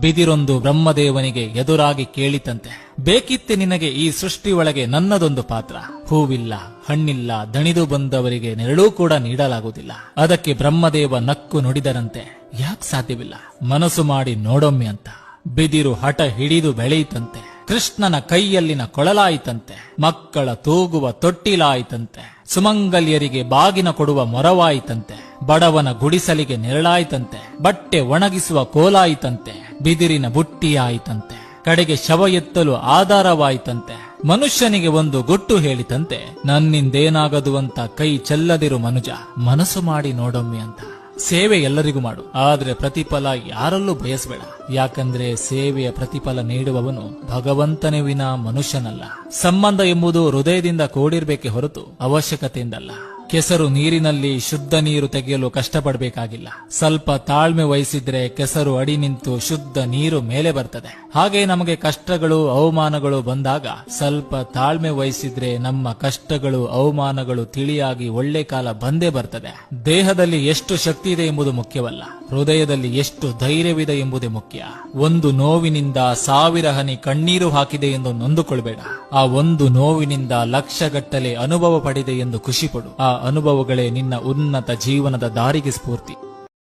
ಬಿದಿರೊಂದು ಬ್ರಹ್ಮದೇವನಿಗೆ ಎದುರಾಗಿ ಕೇಳಿತಂತೆ, ಬೇಕಿತ್ತೆ ನಿನಗೆ ಈ ಸೃಷ್ಟಿಯೊಳಗೆ ನನ್ನದೊಂದು ಪಾತ್ರ. ಹೂವಿಲ್ಲ, ಹಣ್ಣಿಲ್ಲ, ದಣಿದು ಬಂದವರಿಗೆ ನೆರಳೂ ಕೂಡ ನೀಡಲಾಗುವುದಿಲ್ಲ. ಅದಕ್ಕೆ ಬ್ರಹ್ಮದೇವ ನಕ್ಕು ನುಡಿದರಂತೆ, ಯಾಕೆ ಸಾಧ್ಯವಿಲ್ಲ, ಮನಸ್ಸು ಮಾಡಿ ನೋಡೊಮ್ಮೆ ಅಂತ. ಬಿದಿರು ಹಠ ಹಿಡಿದು ಬೆಳೆಯಿತಂತೆ. ಕೃಷ್ಣನ ಕೈಯಲ್ಲಿನ ಕೊಳಲಾಯಿತಂತೆ. ಮಕ್ಕಳ ತೂಗುವ ತೊಟ್ಟಿಲಾಯಿತಂತೆ. ಸುಮಂಗಲ್ಯರಿಗೆ ಬಾಗಿನ ಕೊಡುವ ಮೊರವಾಯಿತಂತೆ. ಬಡವನ ಗುಡಿಸಲಿಗೆ ನೆರಳಾಯಿತಂತೆ. ಬಟ್ಟೆ ಒಣಗಿಸುವ ಕೋಲಾಯಿತಂತೆ. ಬಿದಿರಿನ ಬುಟ್ಟಿಯಾಯಿತಂತೆ. ಕಡೆಗೆ ಶವ ಎತ್ತಲು ಆಧಾರವಾಯಿತಂತೆ. ಮನುಷ್ಯನಿಗೆ ಒಂದು ಗುಟ್ಟು ಹೇಳಿತಂತೆ, ನನ್ನಿಂದೇನಾಗದು ಅಂತ ಕೈ ಚೆಲ್ಲದಿರು ಮನುಜ, ಮನಸ್ಸು ಮಾಡಿ ನೋಡೊಮ್ಮೆ ಅಂತ. ಸೇವೆ ಎಲ್ಲರಿಗೂ ಮಾಡು, ಆದ್ರೆ ಪ್ರತಿಫಲ ಯಾರಲ್ಲೂ ಬಯಸಬೇಡ. ಯಾಕಂದ್ರೆ ಸೇವೆಯ ಪ್ರತಿಫಲ ನೀಡುವವನು ಭಗವಂತನೇ ವಿನಾ ಮನುಷ್ಯನಲ್ಲ. ಸಂಬಂಧ ಎಂಬುದು ಹೃದಯದಿಂದ ಕೂಡಿರ್ಬೇಕೆ ಹೊರತು ಅವಶ್ಯಕತೆಯಿಂದಲ್ಲ. ಕೆಸರು ನೀರಿನಲ್ಲಿ ಶುದ್ಧ ನೀರು ತೆಗೆಯಲು ಕಷ್ಟಪಡಬೇಕಾಗಿಲ್ಲ. ಸ್ವಲ್ಪ ತಾಳ್ಮೆ ವಹಿಸಿದ್ರೆ ಕೆಸರು ಅಡಿ ನಿಂತು ಶುದ್ಧ ನೀರು ಮೇಲೆ ಬರ್ತದೆ. ಹಾಗೆ ನಮಗೆ ಕಷ್ಟಗಳು ಅವಮಾನಗಳು ಬಂದಾಗ ಸ್ವಲ್ಪ ತಾಳ್ಮೆ ವಹಿಸಿದ್ರೆ ನಮ್ಮ ಕಷ್ಟಗಳು ಅವಮಾನಗಳು ತಿಳಿಯಾಗಿ ಒಳ್ಳೆ ಕಾಲ ಬಂದೇ ಬರ್ತದೆ. ದೇಹದಲ್ಲಿ ಎಷ್ಟು ಶಕ್ತಿ ಇದೆ ಎಂಬುದು ಮುಖ್ಯವಲ್ಲ, ಹೃದಯದಲ್ಲಿ ಎಷ್ಟು ಧೈರ್ಯವಿದೆ ಎಂಬುದೇ ಮುಖ್ಯ. ಒಂದು ನೋವಿನಿಂದ 1000 ಹನಿ ಕಣ್ಣೀರು ಹಾಕಿದೆ ಎಂದು ನೊಂದುಕೊಳ್ಬೇಡ. ಆ ಒಂದು ನೋವಿನಿಂದ ಲಕ್ಷಗಟ್ಟಲೆ ಅನುಭವ ಪಡೆದೆ ಎಂದು ಖುಷಿಪಡು. ಆ ಅನುಭವಗಳೇ ನಿನ್ನ ಉನ್ನತ ಜೀವನದ ದಾರಿಗೆ ಸ್ಫೂರ್ತಿ.